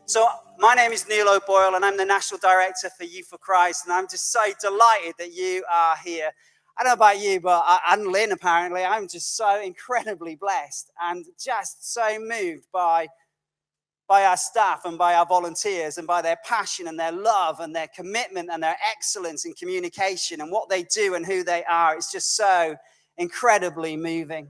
So my name is Neil O'Boyle, and I'm the National Director for Youth for Christ, and I'm just so delighted that you are here. I don't know about you, but and Lynn, apparently, I'm just so incredibly blessed and just so moved by our staff and by our volunteers and by their passion and their love and their commitment and their excellence in communication and what they do and who they are. It's just so incredibly moving.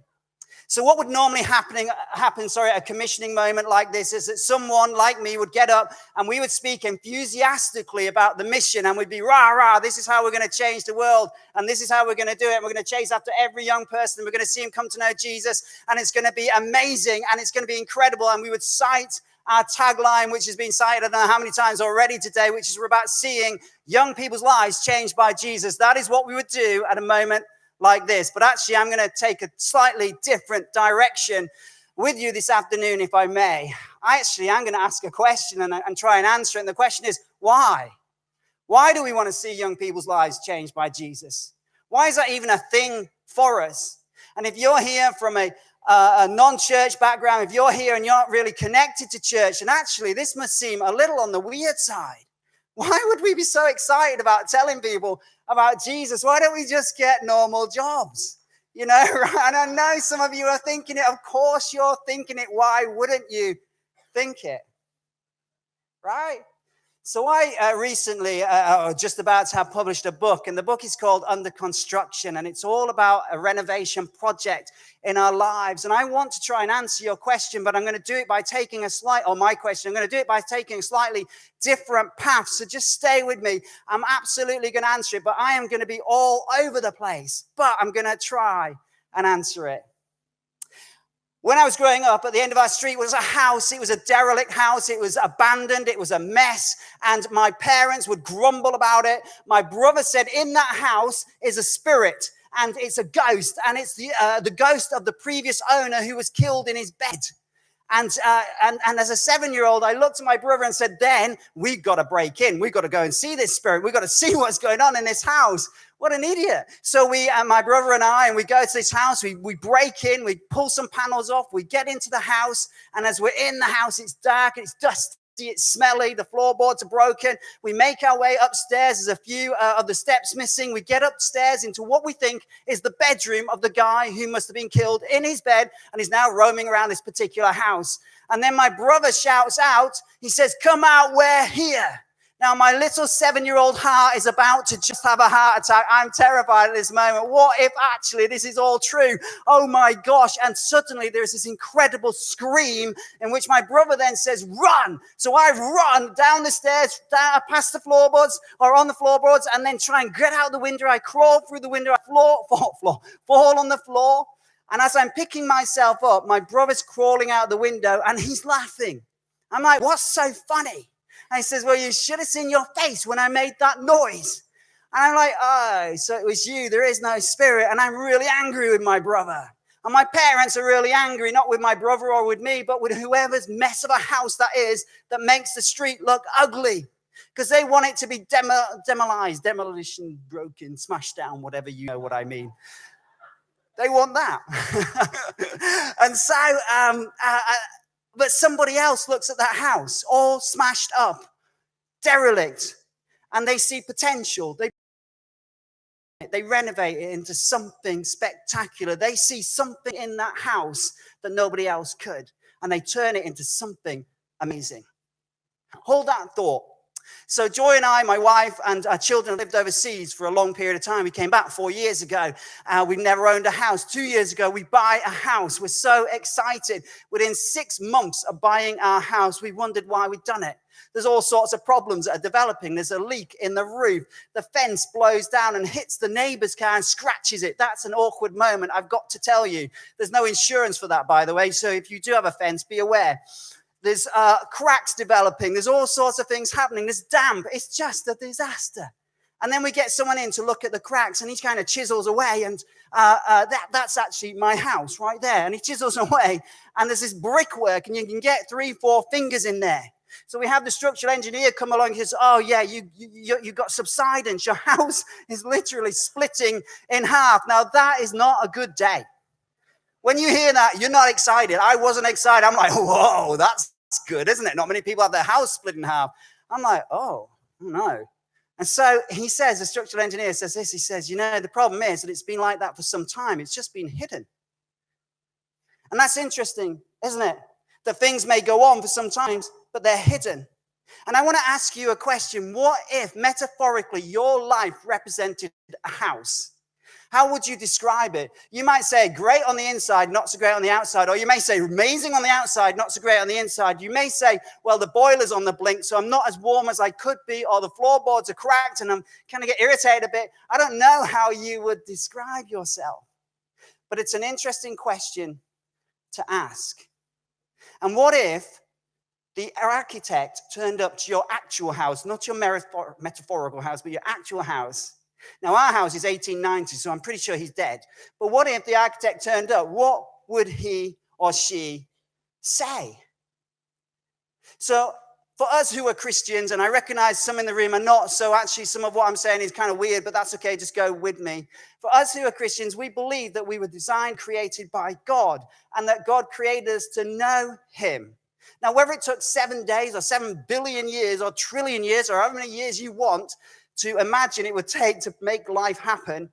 So what would normally happen at a commissioning moment like this is that someone like me would get up and we would speak enthusiastically about the mission, and we'd be rah, rah, this is how we're going to change the world, and this is how we're going to do it. We're going to chase after every young person, and we're going to see him come to know Jesus, and it's going to be amazing, and it's going to be incredible. And we would cite our tagline, which has been cited I don't know how many times already today, which is we're about seeing young people's lives changed by Jesus. That is what we would do at a moment like this. But actually, I'm going to take a slightly different direction with you this afternoon, if I may. I'm going to ask a question and try and answer it. And the question is, why? Why do we want to see young people's lives changed by Jesus? Why is that even a thing for us? And if you're here from a non-church background, if you're here and you're not really connected to church, and actually this must seem a little on the weird side. Why would we be so excited about telling people about Jesus? Why don't we just get normal jobs? You know, right? And I know some of you are thinking it. Of course you're thinking it. Why wouldn't you think it? Right? So I recently, just about to have published a book, and the book is called Under Construction, and it's all about a renovation project in our lives. And I want to try and answer your question, but I'm going to do it by taking my question, I'm going to do it by taking a slightly different path. So just stay with me. I'm absolutely going to answer it, but I am going to be all over the place, but I'm going to try and answer it. When I was growing up, at the end of our street was a house. It was a derelict house. It was abandoned. It was a mess. And my parents would grumble about it. My brother said, in that house is a spirit, and it's a ghost. And it's the ghost of the previous owner who was killed in his bed. And as a 7-year-old, I looked at my brother and said, then we've got to break in. We've got to go and see this spirit. We've got to see what's going on in this house. What an idiot. So my brother and I, we go to this house, we break in, we pull some panels off, we get into the house. And as we're in the house, it's dark, it's dusty, it's smelly, the floorboards are broken. We make our way upstairs. There's a few of the steps missing. We get upstairs into what we think is the bedroom of the guy who must have been killed in his bed and is now roaming around this particular house. And then my brother shouts out, he says, come out, we're here. Now, my little 7-year-old heart is about to just have a heart attack. I'm terrified at this moment. What if actually this is all true? Oh my gosh. And suddenly there's this incredible scream in which my brother then says, run. So I run down the stairs, past the floorboards or on the floorboards, and then try and get out the window. I crawl through the window, fall on the floor. And as I'm picking myself up, my brother's crawling out the window and he's laughing. I'm like, what's so funny? And he says, well, you should have seen your face when I made that noise. And I'm like, oh, so it was you. There is no spirit. And I'm really angry with my brother. And my parents are really angry, not with my brother or with me, but with whoever's mess of a house that is that makes the street look ugly. Because they want it to be demolition, broken, smashed down, whatever, you know what I mean. They want that. And so, but somebody else looks at that house, all smashed up, derelict, and they see potential. They renovate it into something spectacular. They see something in that house that nobody else could, and they turn it into something amazing. Hold that thought. So Joy and I, my wife, and our children lived overseas for a long period of time. We came back 4 years ago. We've never owned a house. 2 years ago, we buy a house. We're so excited. Within 6 months of buying our house, we wondered why we'd done it. There's all sorts of problems that are developing. There's a leak in the roof. The fence blows down and hits the neighbor's car and scratches it. That's an awkward moment, I've got to tell you. There's no insurance for that, by the way. So if you do have a fence, be aware. There's cracks developing. There's all sorts of things happening. There's damp. It's just a disaster. And then we get someone in to look at the cracks, and he kind of chisels away. And that's actually my house right there. And he chisels away. And there's this brickwork, and you can get 3-4 fingers in there. So we have the structural engineer come along and says, oh, yeah, you got subsidence. Your house is literally splitting in half. Now, that is not a good day. When you hear that, you're not excited. I wasn't excited. I'm like, whoa, that's good, isn't it? Not many people have their house split in half. I'm like, oh, no. And so he says, the structural engineer says this, he says, the problem is that it's been like that for some time. It's just been hidden. And that's interesting, isn't it? That things may go on for some times, but they're hidden. And I want to ask you a question. What if, metaphorically, your life represented a house? How would you describe it? You might say great on the inside, not so great on the outside. Or you may say amazing on the outside, not so great on the inside. You may say, well, the boiler's on the blink, so I'm not as warm as I could be. Or the floorboards are cracked and I'm kind of get irritated a bit. I don't know how you would describe yourself. But it's an interesting question to ask. And what if the architect turned up to your actual house, not your metaphorical house, but your actual house? Now, our house is 1890, so I'm pretty sure he's dead. But what if the architect turned up? What would he or she say? So for us who are Christians, and I recognize some in the room are not, so actually some of what I'm saying is kind of weird, but that's okay, just go with me. For us who are Christians, we believe that we were designed, created by God, and that God created us to know him. Now, whether it took 7 days or 7 billion years or trillion years or however many years you want to imagine it would take to make life happen,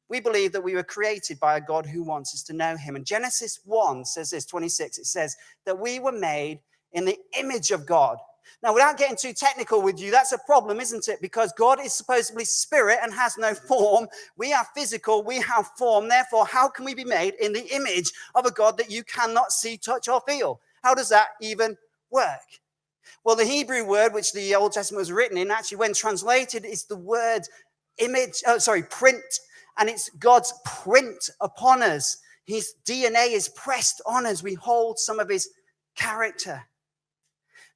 we believe that we were created by a God who wants us to know him. And Genesis 1 says this, 26, it says that we were made in the image of God. Now, without getting too technical with you, that's a problem, isn't it? Because God is supposedly spirit and has no form. We are physical, we have form. Therefore, how can we be made in the image of a God that you cannot see, touch, or feel? How does that even work? Well, the Hebrew word, which the Old Testament was written in, actually when translated, is the word print. And it's God's print upon us. His DNA is pressed on us. We hold some of his character.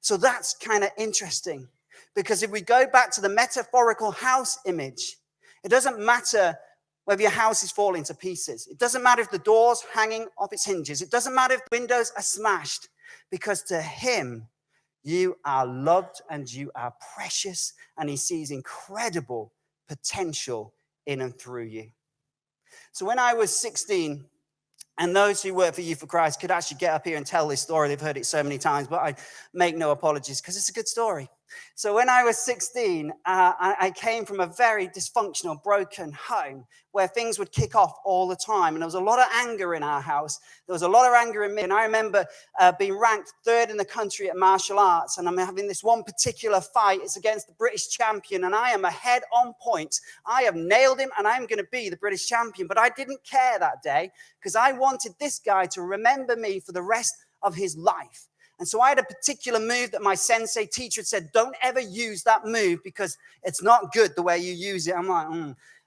So that's kind of interesting. Because if we go back to the metaphorical house image, it doesn't matter whether your house is falling to pieces. It doesn't matter if the door's hanging off its hinges. It doesn't matter if windows are smashed. Because to him, you are loved and you are precious, and he sees incredible potential in and through you. So when I was 16, and those who work for Youth for Christ could actually get up here and tell this story. They've heard it so many times, but I make no apologies because it's a good story. So when I was 16, I came from a very dysfunctional, broken home where things would kick off all the time. And there was a lot of anger in our house. There was a lot of anger in me. And I remember being ranked 3rd in the country at martial arts. And I'm having this one particular fight. It's against the British champion. And I am ahead on points. I have nailed him and I'm going to be the British champion. But I didn't care that day because I wanted this guy to remember me for the rest of his life. And so I had a particular move that my sensei teacher had said, don't ever use that move because it's not good the way you use it. I'm like,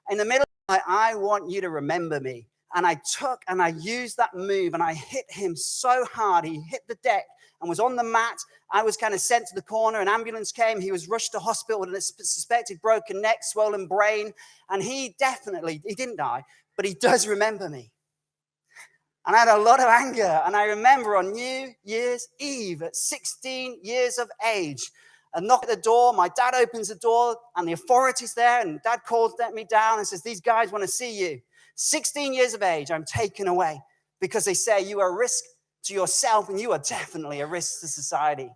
In the middle, I want you to remember me. And I took and I used that move and I hit him so hard. He hit the deck and was on the mat. I was kind of sent to the corner. An ambulance came. He was rushed to hospital with a suspected broken neck, swollen brain. And he didn't die, but he does remember me. And I had a lot of anger. And I remember on New Year's Eve at 16 years of age, a knock at the door. My dad opens the door and the authority's there. And dad calls me down and says, these guys want to see you. 16 years of age, I'm taken away because they say you are a risk to yourself and you are definitely a risk to society.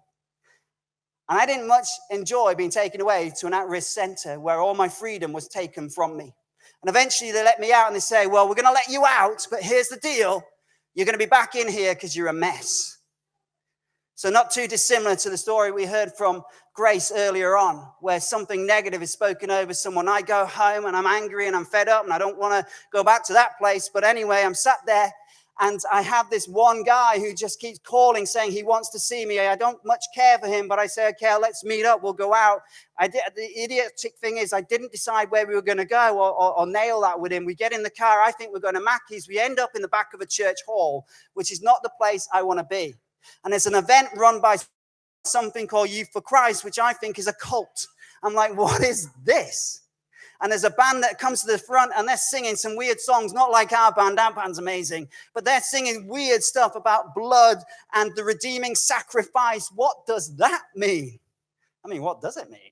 And I didn't much enjoy being taken away to an at-risk center where all my freedom was taken from me. And eventually they let me out and they say, well, we're going to let you out, but here's the deal. You're going to be back in here because you're a mess. So not too dissimilar to the story we heard from Grace earlier on, where something negative is spoken over someone. I go home and I'm angry and I'm fed up and I don't want to go back to that place. But anyway, I'm sat there and I have this one guy who just keeps calling saying he wants to see me. I don't much care for him, but I say, okay, let's meet up. We'll go out. The idiotic thing is I didn't decide where we were going to go or nail that with him. We get in the car. I think we're going to Mackey's. We end up in the back of a church hall, which is not the place I want to be. And it's an event run by something called Youth for Christ, which I think is a cult. I'm like, what is this? And there's a band that comes to the front and they're singing some weird songs, not like our band. Our band's amazing. But they're singing weird stuff about blood and the redeeming sacrifice. What does that mean? I mean, what does it mean?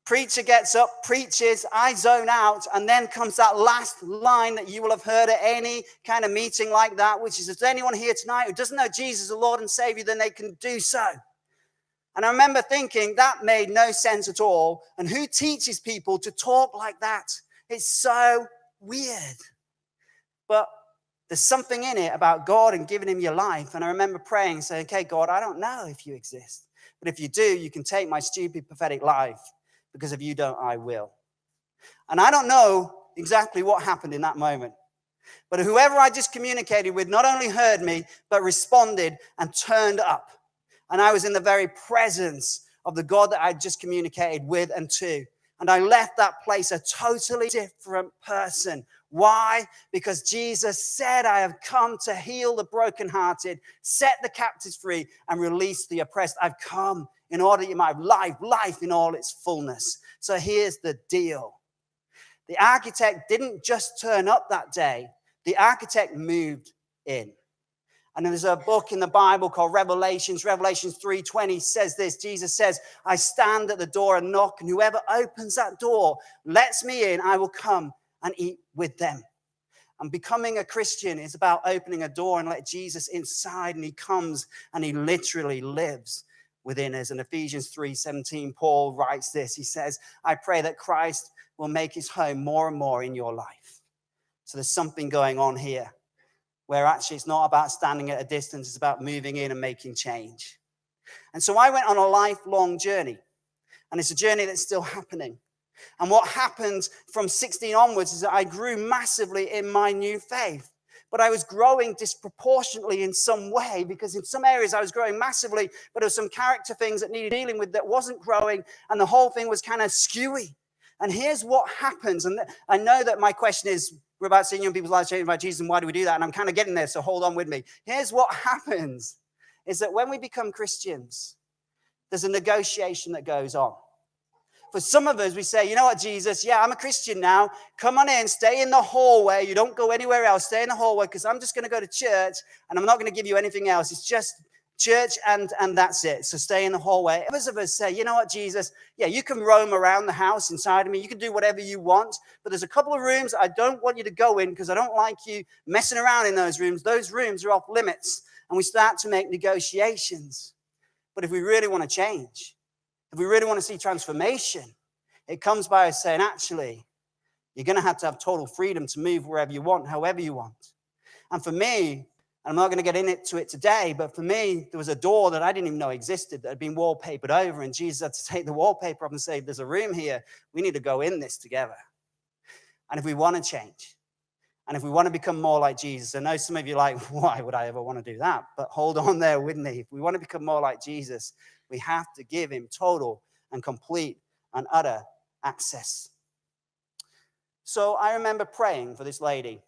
Preacher gets up, preaches, I zone out, and then comes that last line that you will have heard at any kind of meeting like that, which is, is there anyone here tonight who doesn't know Jesus as Lord and Savior, then they can do so. And I remember thinking that made no sense at all. And who teaches people to talk like that? It's so weird. But there's something in it about God and giving him your life. And I remember praying, saying, okay, God, I don't know if you exist. But if you do, you can take my stupid, pathetic life. Because if you don't, I will. And I don't know exactly what happened in that moment. But whoever I just communicated with not only heard me, but responded and turned up. And I was in the very presence of the God that I just communicated with and to. And I left that place a totally different person. Why? Because Jesus said, I have come to heal the brokenhearted, set the captives free, and release the oppressed. I've come in order that you might have life in all its fullness. So here's the deal. The architect didn't just turn up that day. The architect moved in. And there's a book in the Bible called Revelations. Revelations 3:20 says this. Jesus says, I stand at the door and knock, and whoever opens that door, lets me in, I will come and eat with them. And becoming a Christian is about opening a door and let Jesus inside, and he comes and he literally lives within us. In Ephesians 3:17, Paul writes this. He says, I pray that Christ will make his home more and more in your life. So there's something going on here where actually it's not about standing at a distance, it's about moving in and making change. And so I went on a lifelong journey, and it's a journey that's still happening. And what happened from 16 onwards is that I grew massively in my new faith. But I was growing disproportionately in some way, because in some areas I was growing massively, but there were some character things that needed dealing with that wasn't growing, and the whole thing was kind of skewy. And here's what happens. And I know that my question is, we're about seeing young people's lives changed by Jesus, and why do we do that? And I'm kind of getting there, so hold on with me. Here's what happens, is that when we become Christians, there's a negotiation that goes on. For some of us, we say, you know what, Jesus, yeah, I'm a Christian now. Come on in, stay in the hallway. You don't go anywhere else. Stay in the hallway, because I'm just going to go to church, and I'm not going to give you anything else. It's just church and that's it. So stay in the hallway. Others of us say, you know what, Jesus, yeah, you can roam around the house inside of me. You can do whatever you want. But there's a couple of rooms I don't want you to go in, because I don't like you messing around in those rooms. Those rooms are off limits. And we start to make negotiations. But if we really want to change, if we really want to see transformation, it comes by us saying, actually, you're going to have total freedom to move wherever you want, however you want. And for me, and I'm not going to get into it today, but for me, there was a door that I didn't even know existed that had been wallpapered over, and Jesus had to take the wallpaper off and say, there's a room here. We need to go in this together. And if we want to change, and if we want to become more like Jesus, I know some of you are like, why would I ever want to do that? But hold on there with me. If we want to become more like Jesus, we have to give him total and complete and utter access. So I remember praying for this lady.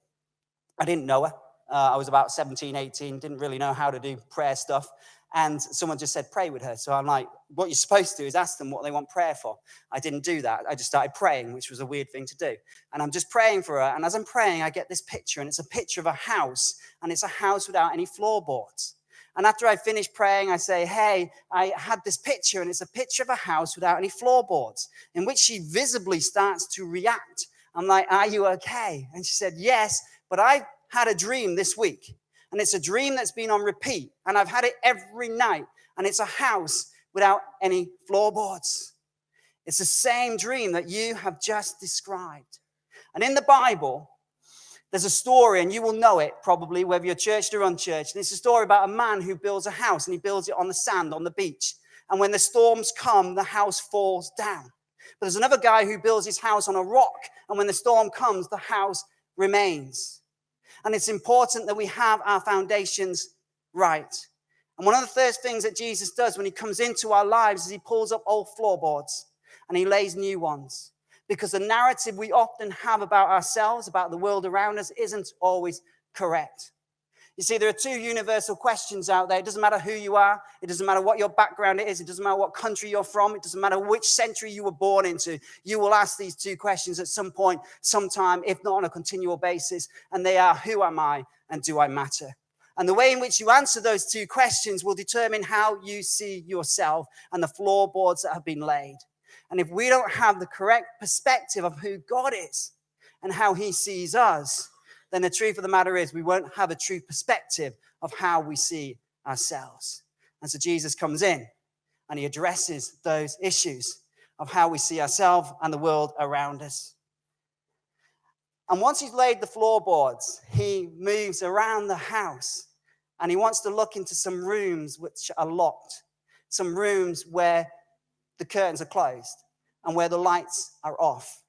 I didn't know her. I was about 17, 18, didn't really know how to do prayer stuff. And someone just said, pray with her. So I'm like, what you're supposed to do is ask them what they want prayer for. I didn't do that. I just started praying, which was a weird thing to do. And I'm just praying for her. And as I'm praying, I get this picture, and it's a picture of a house, and it's a house without any floorboards. And after I finish praying, I say, hey, I had this picture, and it's a picture of a house without any floorboards, in which she visibly starts to react. I'm like, are you okay? And she said, yes, but I had a dream this week, and it's a dream that's been on repeat, and I've had it every night, and it's a house without any floorboards. It's the same dream that you have just described. And in the Bible, there's a story, and you will know it probably, whether you're churched or unchurched. And it's a story about a man who builds a house, and he builds it on the sand on the beach. And when the storms come, the house falls down. But there's another guy who builds his house on a rock, and when the storm comes, the house remains. And it's important that we have our foundations right. And one of the first things that Jesus does when he comes into our lives is he pulls up old floorboards and he lays new ones. Because the narrative we often have about ourselves, about the world around us, isn't always correct. You see, there are two universal questions out there. It doesn't matter who you are. It doesn't matter what your background is. It doesn't matter what country you're from. It doesn't matter which century you were born into. You will ask these two questions at some point, sometime, if not on a continual basis. And they are, who am I and do I matter? And the way in which you answer those two questions will determine how you see yourself and the floorboards that have been laid. And if we don't have the correct perspective of who God is and how he sees us, then the truth of the matter is we won't have a true perspective of how we see ourselves. And so Jesus comes in and he addresses those issues of how we see ourselves and the world around us. And once he's laid the floorboards, he moves around the house and he wants to look into some rooms which are locked, some rooms where the curtains are closed and where the lights are off,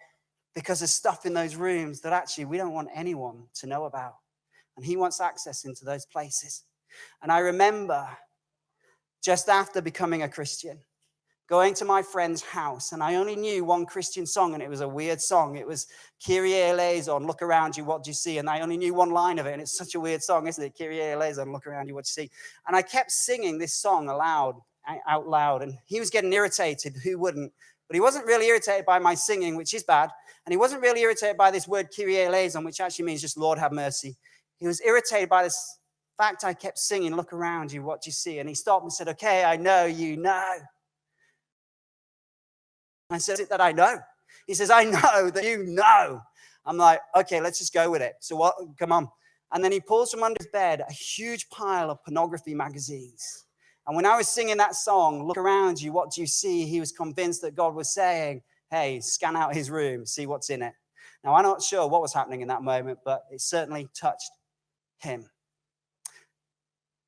because there's stuff in those rooms that actually we don't want anyone to know about. And he wants access into those places. And I remember just after becoming a Christian, going to my friend's house, and I only knew one Christian song, and it was a weird song. It was Kyrie eleison, look around you, what do you see? And I only knew one line of it, and it's such a weird song, isn't it? Kyrie eleison, look around you, what do you see? And I kept singing this song out loud, and he was getting irritated. Who wouldn't? But he wasn't really irritated by my singing, which is bad, and he wasn't really irritated by this word Kyrie eleison, which actually means just Lord have mercy. He was irritated by this fact I kept singing, look around you, what do you see? And he stopped and said, okay, I know you know. I said, is it that I know? He says, I know that you know. I'm like, okay, let's just go with it. So what? Come on. And then he pulls from under his bed a huge pile of pornography magazines. And when I was singing that song, look around you, what do you see? He was convinced that God was saying, hey, scan out his room, see what's in it. Now, I'm not sure what was happening in that moment, but it certainly touched him.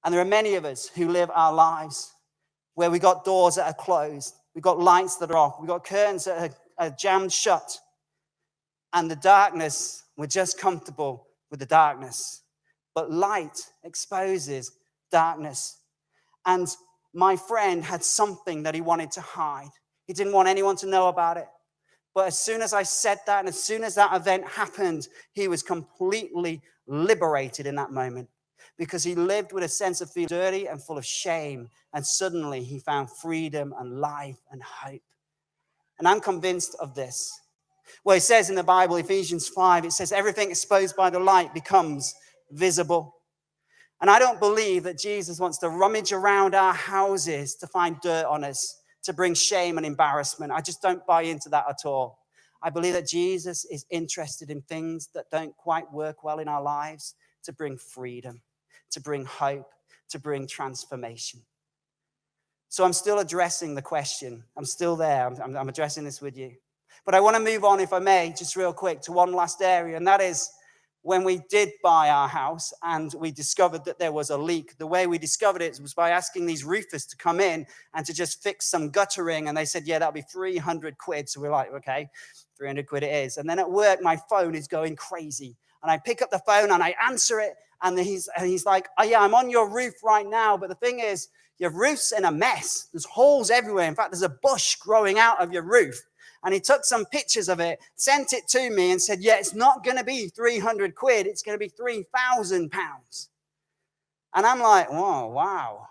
And there are many of us who live our lives where we got doors that are closed. We've got lights that are off. We've got curtains that are jammed shut. And the darkness, we're just comfortable with the darkness. But light exposes darkness. And my friend had something that he wanted to hide. He didn't want anyone to know about it. But as soon as I said that, and as soon as that event happened, he was completely liberated in that moment. Because he lived with a sense of feeling dirty and full of shame. And suddenly he found freedom and life and hope. And I'm convinced of this. Well, it says in the Bible, Ephesians 5, it says everything exposed by the light becomes visible. And I don't believe that Jesus wants to rummage around our houses to find dirt on us, to bring shame and embarrassment. I just don't buy into that at all. I believe that Jesus is interested in things that don't quite work well in our lives to bring freedom, to bring hope, to bring transformation. So I'm still addressing the question. I'm still there. I'm addressing this with you. But I want to move on, if I may, just real quick to one last area, and that is when we did buy our house and we discovered that there was a leak. The way we discovered it was by asking these roofers to come in and to just fix some guttering, and they said, yeah, that'll be 300 quid. So we're like, okay, 300 quid it is. And then at work, my phone is going crazy, and I pick up the phone and I answer it, and he's like, oh yeah, I'm on your roof right now, but the thing is, your roof's in a mess. There's holes everywhere. In fact, there's a bush growing out of your roof. And he took some pictures of it, sent it to me and said, yeah, it's not going to be 300 quid. It's going to be 3,000 pounds. And I'm like, oh, wow.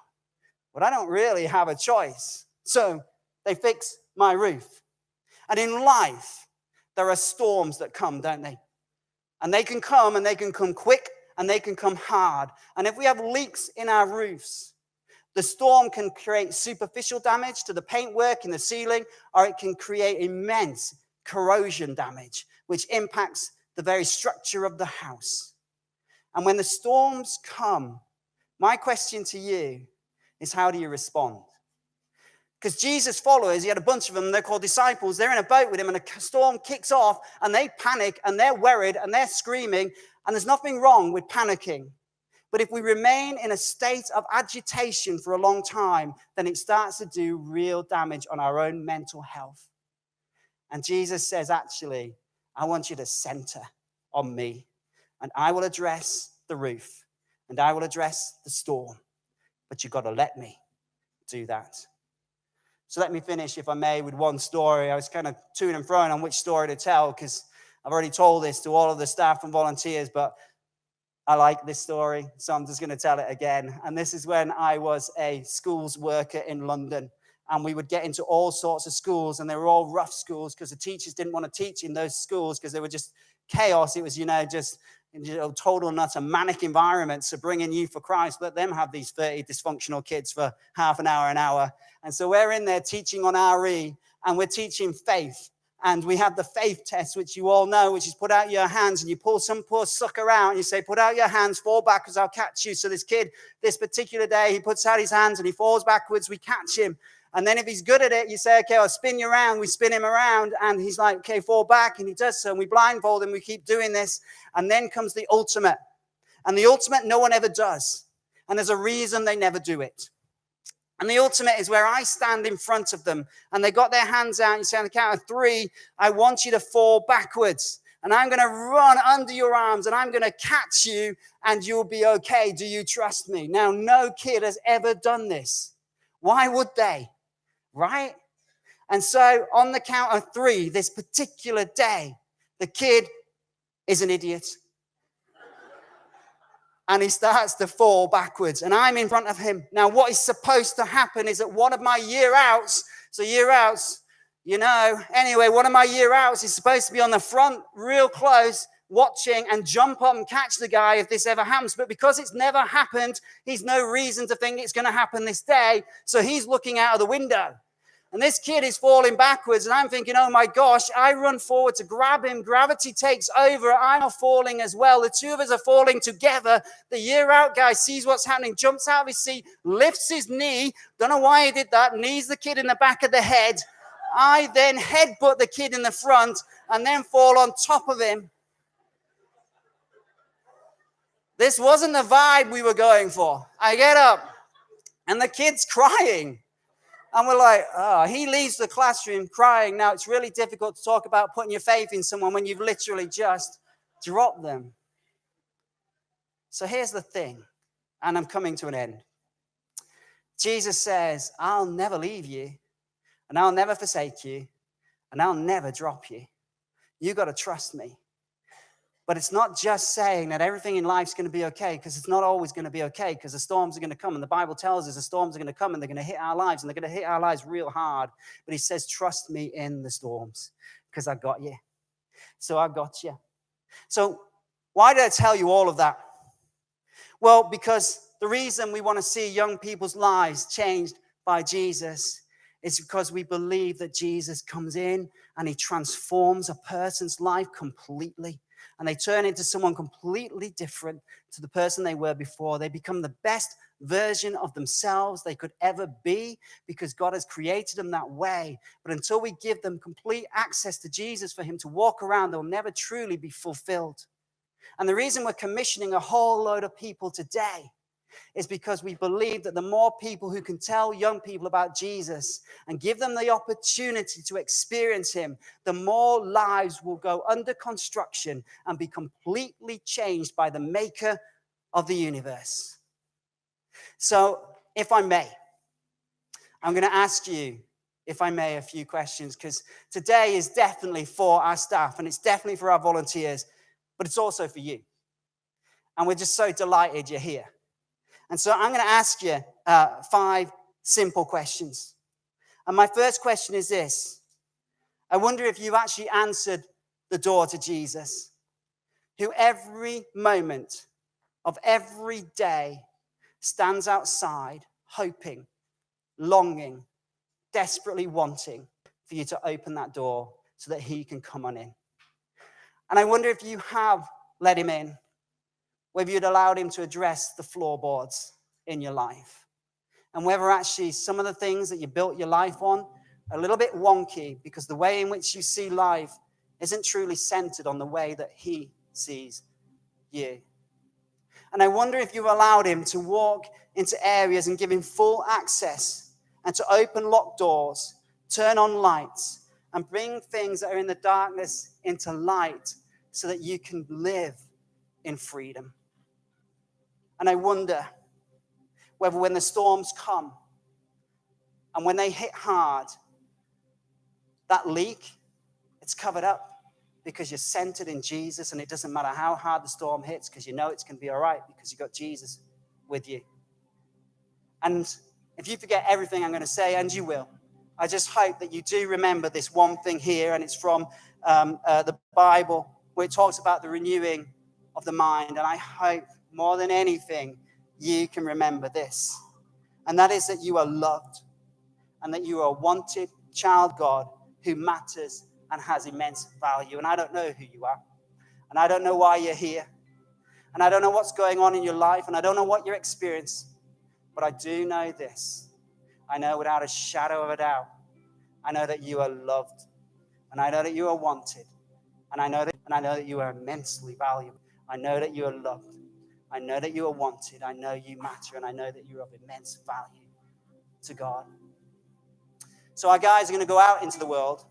But I don't really have a choice. So they fix my roof. And in life, there are storms that come, don't they? And they can come quick, and they can come hard. And if we have leaks in our roofs, the storm can create superficial damage to the paintwork in the ceiling, or it can create immense corrosion damage, which impacts the very structure of the house. And when the storms come, my question to you is, how do you respond? Because Jesus' followers, he had a bunch of them, they're called disciples, they're in a boat with him, and a storm kicks off, and they panic, and they're worried, and they're screaming, and there's nothing wrong with panicking. But if we remain in a state of agitation for a long time, then it starts to do real damage on our own mental health. And Jesus says, actually, I want you to center on me, and I will address the roof, and I will address the storm, but you've got to let me do that. So let me finish, if I may, with one story. I was kind of to and fro on which story to tell, because I've already told this to all of the staff and volunteers, but I like this story, so I'm just going to tell it again. And this is when I was a schools worker in London. And we would get into all sorts of schools, and they were all rough schools because the teachers didn't want to teach in those schools because they were just chaos. It was, just total and utter manic environments. So bringing you for Christ, let them have these 30 dysfunctional kids for half an hour. And so we're in there teaching on RE, and we're teaching faith. And we have the faith test, which you all know, which is put out your hands and you pull some poor sucker out and you say, put out your hands, fall backwards, I'll catch you. So this kid, this particular day, he puts out his hands and he falls backwards, we catch him. And then if he's good at it, you say, okay, I'll spin you around. We spin him around and he's like, okay, fall back. And he does so and we blindfold him, we keep doing this. And then comes the ultimate. And the ultimate no one ever does. And there's a reason they never do it. And the ultimate is where I stand in front of them and they got their hands out and you say on the count of 3, I want you to fall backwards and I'm going to run under your arms and I'm going to catch you and you'll be okay. Do you trust me? Now, no kid has ever done this. Why would they? Right? And so on the count of 3, this particular day, the kid is an idiot. And he starts to fall backwards. And I'm in front of him. Now, what is supposed to happen is that one of my year outs, anyway, one of my year outs is supposed to be on the front, real close, watching and jump up and catch the guy if this ever happens. But because it's never happened, he's no reason to think it's going to happen this day. So he's looking out of the window. And this kid is falling backwards. And I'm thinking, oh my gosh, I run forward to grab him. Gravity takes over. I'm falling as well. The two of us are falling together. The year out guy sees what's happening, jumps out of his seat, lifts his knee. Don't know why he did that. Knees the kid in the back of the head. I then headbutt the kid in the front and then fall on top of him. This wasn't the vibe we were going for. I get up and the kid's crying. And we're like, oh, he leaves the classroom crying. Now, it's really difficult to talk about putting your faith in someone when you've literally just dropped them. So here's the thing, and I'm coming to an end. Jesus says, I'll never leave you, and I'll never forsake you, and I'll never drop you. You got to trust me. But it's not just saying that everything in life is going to be okay, because it's not always going to be okay, because the storms are going to come. And the Bible tells us the storms are going to come and they're going to hit our lives, and they're going to hit our lives real hard. But he says, trust me in the storms, because I got you. So I got you. So why did I tell you all of that? Well, because the reason we want to see young people's lives changed by Jesus is because we believe that Jesus comes in and he transforms a person's life completely. And they turn into someone completely different to the person they were before. They become the best version of themselves they could ever be because God has created them that way. But until we give them complete access to Jesus for him to walk around, they'll never truly be fulfilled. And the reason we're commissioning a whole load of people today is because we believe that the more people who can tell young people about Jesus and give them the opportunity to experience him, the more lives will go under construction and be completely changed by the maker of the universe. So, if I may, I'm going to ask you, if I may, a few questions, because today is definitely for our staff and it's definitely for our volunteers, but it's also for you. And we're just so delighted you're here. And so I'm going to ask you 5 simple questions. And my first question is this. I wonder if you've actually answered the door to Jesus, who every moment of every day stands outside, hoping, longing, desperately wanting for you to open that door so that he can come on in. And I wonder if you have let him in, whether you'd allowed him to address the floorboards in your life. And whether actually some of the things that you built your life on are a little bit wonky because the way in which you see life isn't truly centered on the way that he sees you. And I wonder if you've allowed him to walk into areas and give him full access and to open locked doors, turn on lights, and bring things that are in the darkness into light so that you can live in freedom. And I wonder whether when the storms come and when they hit hard, that leak, it's covered up because you're centered in Jesus and it doesn't matter how hard the storm hits because you know it's going to be all right because you've got Jesus with you. And if you forget everything I'm going to say, and you will, I just hope that you do remember this one thing here, and it's from the Bible where it talks about the renewing of the mind. And I hope more than anything, you can remember this. And that is that you are loved and that you are wanted child God who matters and has immense value. And I don't know who you are. And I don't know why you're here. And I don't know what's going on in your life. And I don't know what you're experiencing. But I do know this. I know without a shadow of a doubt, I know that you are loved. And I know that you are wanted. And I know that you are immensely valuable. I know that you are loved. I know that you are wanted. I know you matter. And I know that you're of immense value to God. So our guys are going to go out into the world.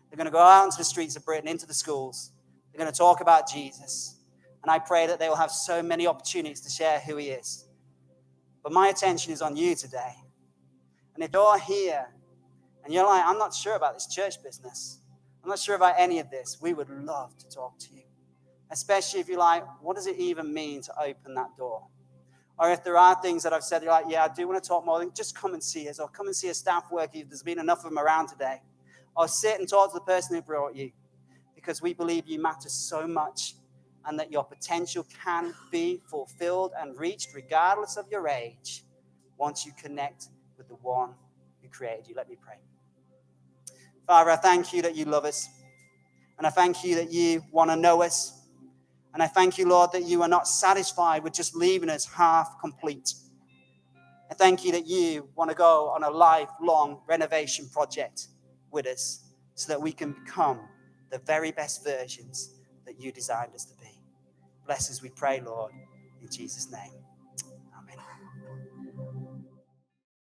They're going to go out into the streets of Britain, into the schools. They're going to talk about Jesus. And I pray that they will have so many opportunities to share who he is. But my attention is on you today. And if you're here and you're like, I'm not sure about this church business. I'm not sure about any of this. We would love to talk to you. Especially if you're like, what does it even mean to open that door? Or if there are things that I've said, you're like, yeah, I do want to talk more, then just come and see us. Or come and see a staff worker if there's been enough of them around today. Or sit and talk to the person who brought you. Because we believe you matter so much and that your potential can be fulfilled and reached regardless of your age once you connect with the one who created you. Let me pray. Father, I thank you that you love us. And I thank you that you want to know us. And I thank you, Lord, that you are not satisfied with just leaving us half complete. I thank you that you want to go on a lifelong renovation project with us so that we can become the very best versions that you designed us to be. Bless us, we pray, Lord, in Jesus' name.